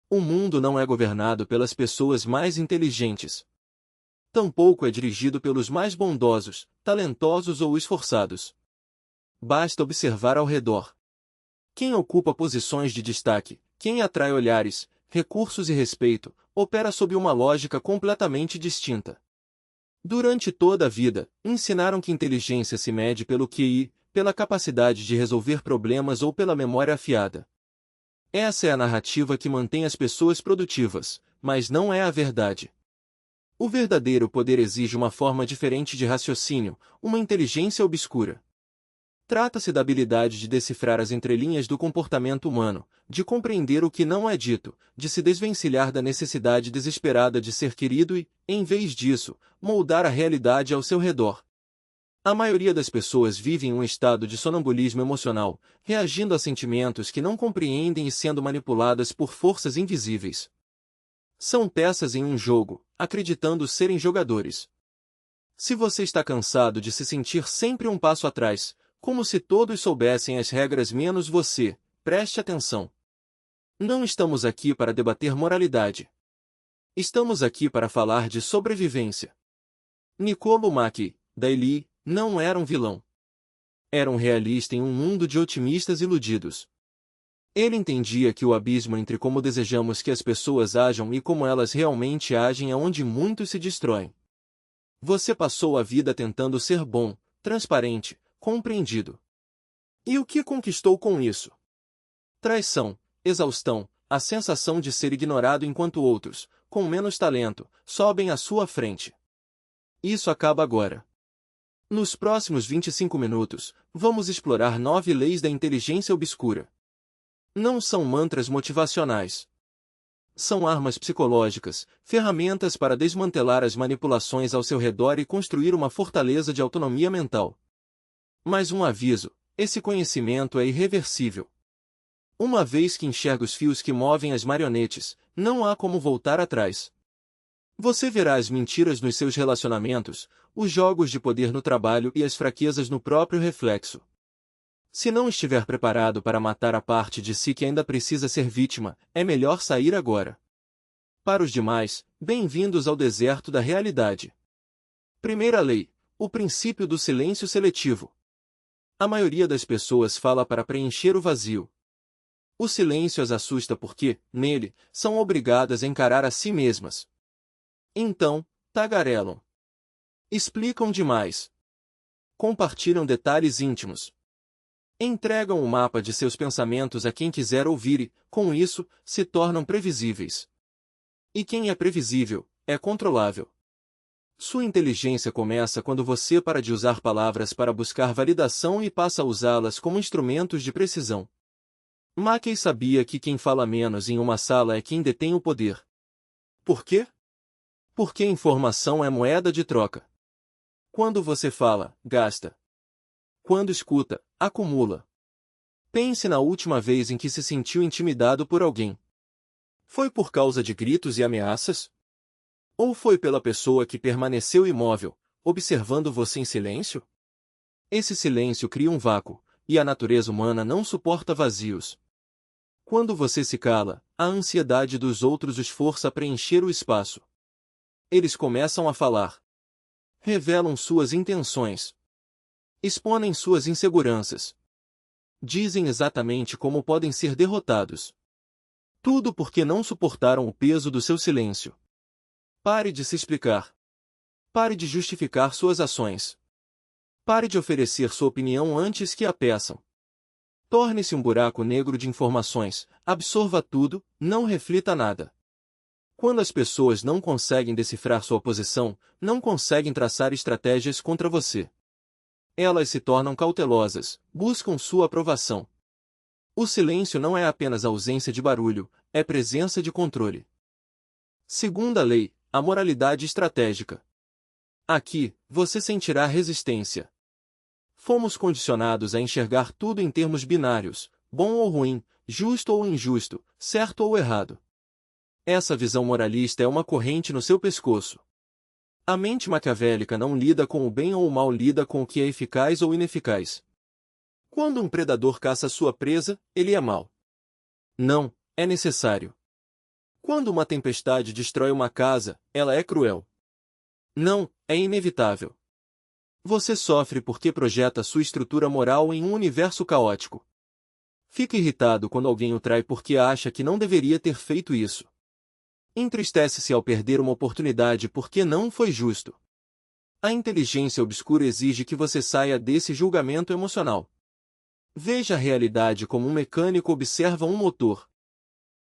O mundo não é governado pelas pessoas mais inteligentes. Tampouco é dirigido pelos mais bondosos, talentosos ou esforçados. Basta observar ao redor. Quem ocupa posições de destaque, quem atrai olhares, recursos e respeito, opera sob uma lógica completamente distinta. Durante toda a vida, ensinaram que inteligência se mede pelo QI, pela capacidade de resolver problemas ou pela memória afiada. Essa é a narrativa que mantém as pessoas produtivas, mas não é a verdade. O verdadeiro poder exige uma forma diferente de raciocínio, uma inteligência obscura. Trata-se da habilidade de decifrar as entrelinhas do comportamento humano, de compreender o que não é dito, de se desvencilhar da necessidade desesperada de ser querido e, em vez disso, moldar a realidade ao seu redor. A maioria das pessoas vive em um estado de sonambulismo emocional, reagindo a sentimentos que não compreendem e sendo manipuladas por forças invisíveis. São peças em um jogo, acreditando serem jogadores. Se você está cansado de se sentir sempre um passo atrás, como se todos soubessem as regras menos você, preste atenção. Não estamos aqui para debater moralidade. Estamos aqui para falar de sobrevivência. Niccolo Machiavelli não era um vilão. Era um realista em um mundo de otimistas iludidos. Ele entendia que o abismo entre como desejamos que as pessoas ajam e como elas realmente agem é onde muitos se destroem. Você passou a vida tentando ser bom, transparente, compreendido. E o que conquistou com isso? Traição, exaustão, a sensação de ser ignorado enquanto outros, com menos talento, sobem à sua frente. Isso acaba agora. Nos próximos 25 minutos, vamos explorar 9 leis da inteligência obscura. Não são mantras motivacionais. São armas psicológicas, ferramentas para desmantelar as manipulações ao seu redor e construir uma fortaleza de autonomia mental. Mas um aviso, esse conhecimento é irreversível. Uma vez que enxerga os fios que movem as marionetes, não há como voltar atrás. Você verá as mentiras nos seus relacionamentos, os jogos de poder no trabalho e as fraquezas no próprio reflexo. Se não estiver preparado para matar a parte de si que ainda precisa ser vítima, é melhor sair agora. Para os demais, bem-vindos ao deserto da realidade. Primeira lei, o princípio do silêncio seletivo. A maioria das pessoas fala para preencher o vazio. O silêncio as assusta porque, nele, são obrigadas a encarar a si mesmas. Então, tagarelam. Explicam demais. Compartilham detalhes íntimos. Entregam o mapa de seus pensamentos a quem quiser ouvir e, com isso, se tornam previsíveis. E quem é previsível, é controlável. Sua inteligência começa quando você para de usar palavras para buscar validação e passa a usá-las como instrumentos de precisão. Mackey sabia que quem fala menos em uma sala é quem detém o poder. Por quê? Porque informação é moeda de troca. Quando você fala, gasta. Quando escuta, acumula. Pense na última vez em que se sentiu intimidado por alguém. Foi por causa de gritos e ameaças? Ou foi pela pessoa que permaneceu imóvel, observando você em silêncio? Esse silêncio cria um vácuo, e a natureza humana não suporta vazios. Quando você se cala, a ansiedade dos outros os força a preencher o espaço. Eles começam a falar. Revelam suas intenções. Exponem suas inseguranças. Dizem exatamente como podem ser derrotados. Tudo porque não suportaram o peso do seu silêncio. Pare de se explicar. Pare de justificar suas ações. Pare de oferecer sua opinião antes que a peçam. Torne-se um buraco negro de informações, absorva tudo, não reflita nada. Quando as pessoas não conseguem decifrar sua posição, não conseguem traçar estratégias contra você. Elas se tornam cautelosas, buscam sua aprovação. O silêncio não é apenas ausência de barulho, é presença de controle. Segunda lei, a moralidade estratégica. Aqui, você sentirá resistência. Fomos condicionados a enxergar tudo em termos binários, bom ou ruim, justo ou injusto, certo ou errado. Essa visão moralista é uma corrente no seu pescoço. A mente maquiavélica não lida com o bem ou o mal, lida com o que é eficaz ou ineficaz. Quando um predador caça sua presa, ele é mau. Não, é necessário. Quando uma tempestade destrói uma casa, ela é cruel. Não, é inevitável. Você sofre porque projeta sua estrutura moral em um universo caótico. Fica irritado quando alguém o trai porque acha que não deveria ter feito isso. Entristece-se ao perder uma oportunidade porque não foi justo. A inteligência obscura exige que você saia desse julgamento emocional. Veja a realidade como um mecânico observa um motor.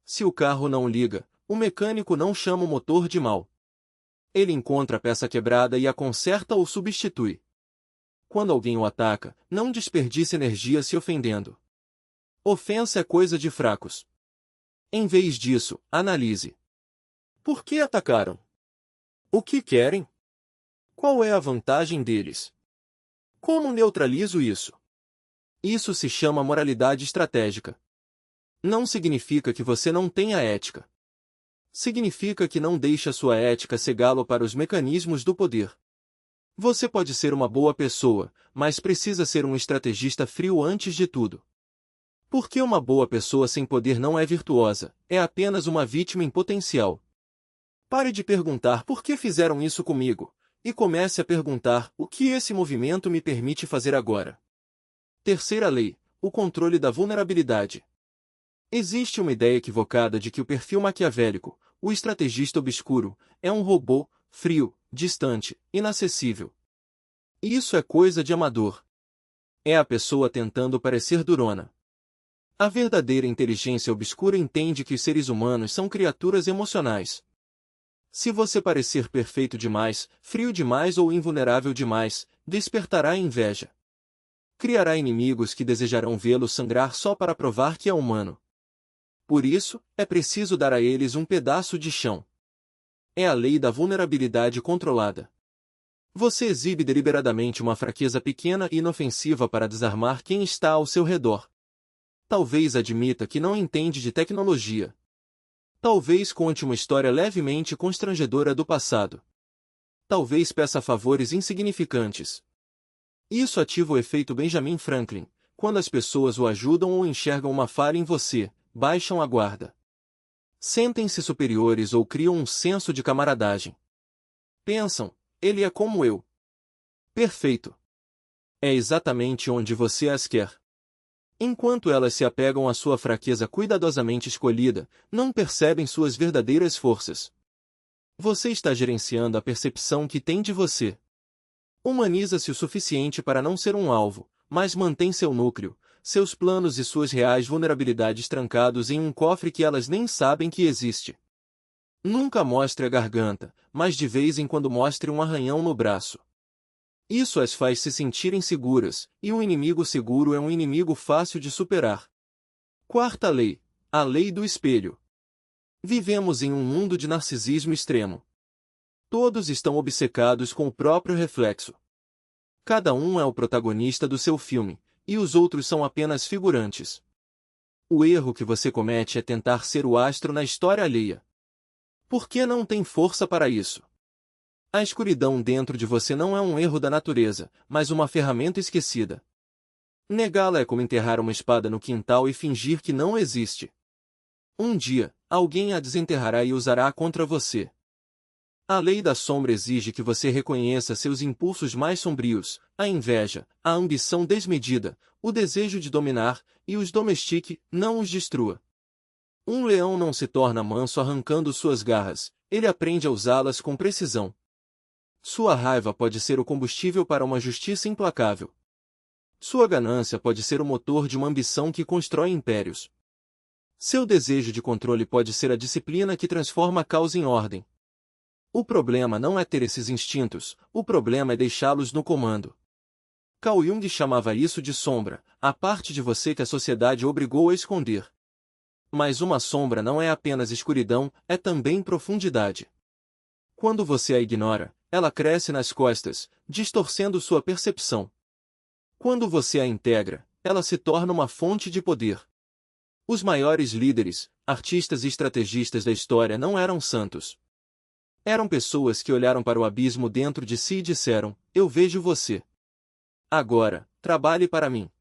Se o carro não liga, o mecânico não chama o motor de mau. Ele encontra a peça quebrada e a conserta ou substitui. Quando alguém o ataca, não desperdice energia se ofendendo. Ofensa é coisa de fracos. Em vez disso, analise. Por que atacaram? O que querem? Qual é a vantagem deles? Como neutralizo isso? Isso se chama moralidade estratégica. Não significa que você não tenha ética. Significa que não deixa sua ética cegá-lo para os mecanismos do poder. Você pode ser uma boa pessoa, mas precisa ser um estrategista frio antes de tudo. Porque uma boa pessoa sem poder não é virtuosa, é apenas uma vítima em potencial. Pare de perguntar por que fizeram isso comigo, e comece a perguntar o que esse movimento me permite fazer agora. Terceira lei, o controle da vulnerabilidade. Existe uma ideia equivocada de que o perfil maquiavélico, o estrategista obscuro, é um robô, frio, distante, inacessível. Isso é coisa de amador. É a pessoa tentando parecer durona. A verdadeira inteligência obscura entende que os seres humanos são criaturas emocionais. Se você parecer perfeito demais, frio demais ou invulnerável demais, despertará inveja. Criará inimigos que desejarão vê-lo sangrar só para provar que é humano. Por isso, é preciso dar a eles um pedaço de chão. É a lei da vulnerabilidade controlada. Você exibe deliberadamente uma fraqueza pequena e inofensiva para desarmar quem está ao seu redor. Talvez admita que não entende de tecnologia. Talvez conte uma história levemente constrangedora do passado. Talvez peça favores insignificantes. Isso ativa o efeito Benjamin Franklin. Quando as pessoas o ajudam ou enxergam uma falha em você, baixam a guarda. Sentem-se superiores ou criam um senso de camaradagem. Pensam, ele é como eu. Perfeito. É exatamente onde você as quer. Enquanto elas se apegam à sua fraqueza cuidadosamente escolhida, não percebem suas verdadeiras forças. Você está gerenciando a percepção que tem de você. Humaniza-se o suficiente para não ser um alvo, mas mantém seu núcleo, seus planos e suas reais vulnerabilidades trancados em um cofre que elas nem sabem que existe. Nunca mostre a garganta, mas de vez em quando mostre um arranhão no braço. Isso as faz se sentirem seguras, e um inimigo seguro é um inimigo fácil de superar. Quarta lei, a lei do espelho. Vivemos em um mundo de narcisismo extremo. Todos estão obcecados com o próprio reflexo. Cada um é o protagonista do seu filme, e os outros são apenas figurantes. O erro que você comete é tentar ser o astro na história alheia. Por que não tem força para isso? A escuridão dentro de você não é um erro da natureza, mas uma ferramenta esquecida. Negá-la é como enterrar uma espada no quintal e fingir que não existe. Um dia, alguém a desenterrará e usará contra você. A lei da sombra exige que você reconheça seus impulsos mais sombrios, a inveja, a ambição desmedida, o desejo de dominar, e os domestique, não os destrua. Um leão não se torna manso arrancando suas garras, ele aprende a usá-las com precisão. Sua raiva pode ser o combustível para uma justiça implacável. Sua ganância pode ser o motor de uma ambição que constrói impérios. Seu desejo de controle pode ser a disciplina que transforma a causa em ordem. O problema não é ter esses instintos, o problema é deixá-los no comando. Carl Jung chamava isso de sombra, a parte de você que a sociedade obrigou a esconder. Mas uma sombra não é apenas escuridão, é também profundidade. Quando você a ignora, ela cresce nas costas, distorcendo sua percepção. Quando você a integra, ela se torna uma fonte de poder. Os maiores líderes, artistas e estrategistas da história não eram santos. Eram pessoas que olharam para o abismo dentro de si e disseram, eu vejo você. Agora, trabalhe para mim.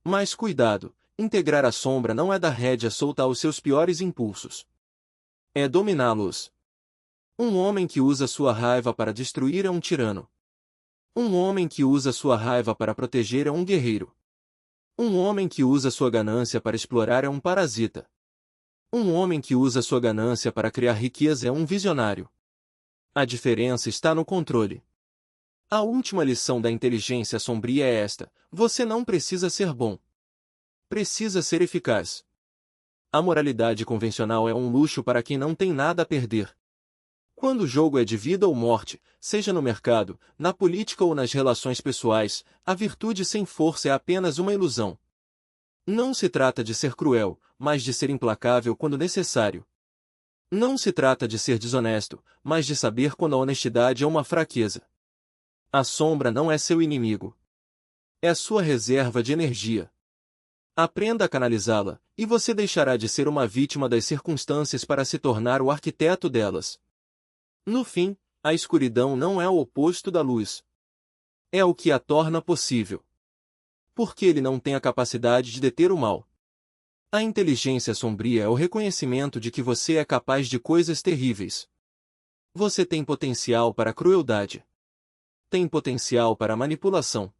Mas cuidado, integrar a sombra não é dar rédea solta aos seus piores impulsos. É dominá-los. Um homem que usa sua raiva para destruir é um tirano. Um homem que usa sua raiva para proteger é um guerreiro. Um homem que usa sua ganância para explorar é um parasita. Um homem que usa sua ganância para criar riqueza é um visionário. A diferença está no controle. A última lição da inteligência sombria é esta: você não precisa ser bom. Precisa ser eficaz. A moralidade convencional é um luxo para quem não tem nada a perder. Quando o jogo é de vida ou morte, seja no mercado, na política ou nas relações pessoais, a virtude sem força é apenas uma ilusão. Não se trata de ser cruel, mas de ser implacável quando necessário. Não se trata de ser desonesto, mas de saber quando a honestidade é uma fraqueza. A sombra não é seu inimigo. É sua reserva de energia. Aprenda a canalizá-la, e você deixará de ser uma vítima das circunstâncias para se tornar o arquiteto delas. No fim, a escuridão não é o oposto da luz. É o que a torna possível. Porque ele não tem a capacidade de deter o mal. A inteligência sombria é o reconhecimento de que você é capaz de coisas terríveis. Você tem potencial para a crueldade. Tem potencial para a manipulação.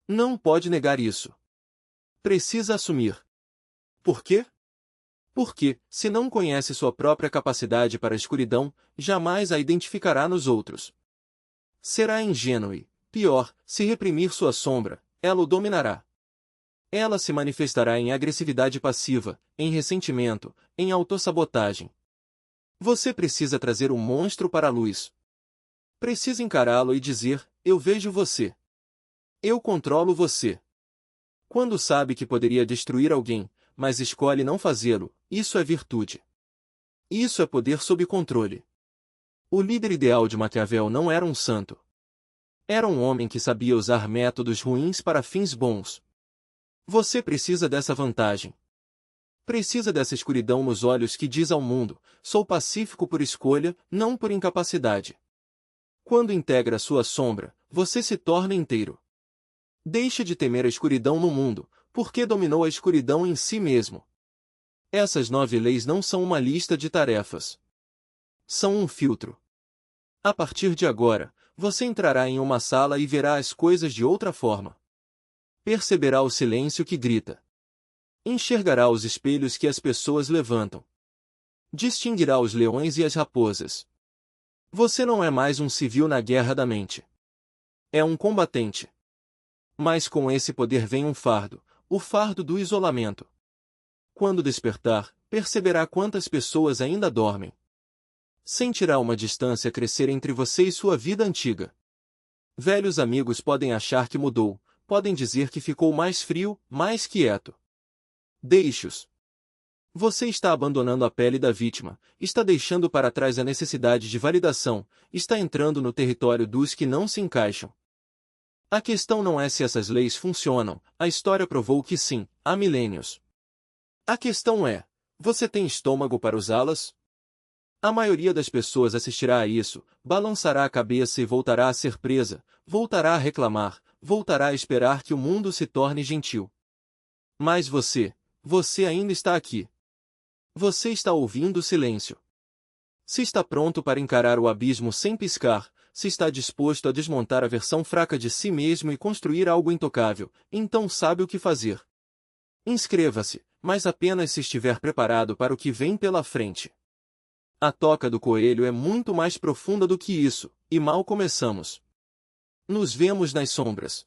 Não pode negar isso. Precisa assumir. Por quê? Porque, se não conhece sua própria capacidade para a escuridão, jamais a identificará nos outros. Será ingênuo e, pior, se reprimir sua sombra, ela o dominará. Ela se manifestará em agressividade passiva, em ressentimento, em autossabotagem. Você precisa trazer o monstro para a luz. Precisa encará-lo e dizer: eu vejo você. Eu controlo você. Quando sabe que poderia destruir alguém, mas escolhe não fazê-lo, isso é virtude. Isso é poder sob controle. O líder ideal de Maquiavel não era um santo. Era um homem que sabia usar métodos ruins para fins bons. Você precisa dessa vantagem. Precisa dessa escuridão nos olhos que diz ao mundo: sou pacífico por escolha, não por incapacidade. Quando integra sua sombra, você se torna inteiro. Deixe de temer a escuridão no mundo, porque dominou a escuridão em si mesmo. Essas 9 leis não são uma lista de tarefas. São um filtro. A partir de agora, você entrará em uma sala e verá as coisas de outra forma. Perceberá o silêncio que grita. Enxergará os espelhos que as pessoas levantam. Distinguirá os leões e as raposas. Você não é mais um civil na guerra da mente. É um combatente. Mas com esse poder vem um fardo, o fardo do isolamento. Quando despertar, perceberá quantas pessoas ainda dormem. Sentirá uma distância crescer entre você e sua vida antiga. Velhos amigos podem achar que mudou, podem dizer que ficou mais frio, mais quieto. Deixe-os. Você está abandonando a pele da vítima, está deixando para trás a necessidade de validação, está entrando no território dos que não se encaixam. A questão não é se essas leis funcionam, a história provou que sim, há milênios. A questão é: você tem estômago para usá-las? A maioria das pessoas assistirá a isso, balançará a cabeça e voltará a ser presa, voltará a reclamar, voltará a esperar que o mundo se torne gentil. Mas você ainda está aqui. Você está ouvindo o silêncio. Se está pronto para encarar o abismo sem piscar, se está disposto a desmontar a versão fraca de si mesmo e construir algo intocável, então sabe o que fazer. Inscreva-se, mas apenas se estiver preparado para o que vem pela frente. A toca do coelho é muito mais profunda do que isso, e mal começamos. Nos vemos nas sombras.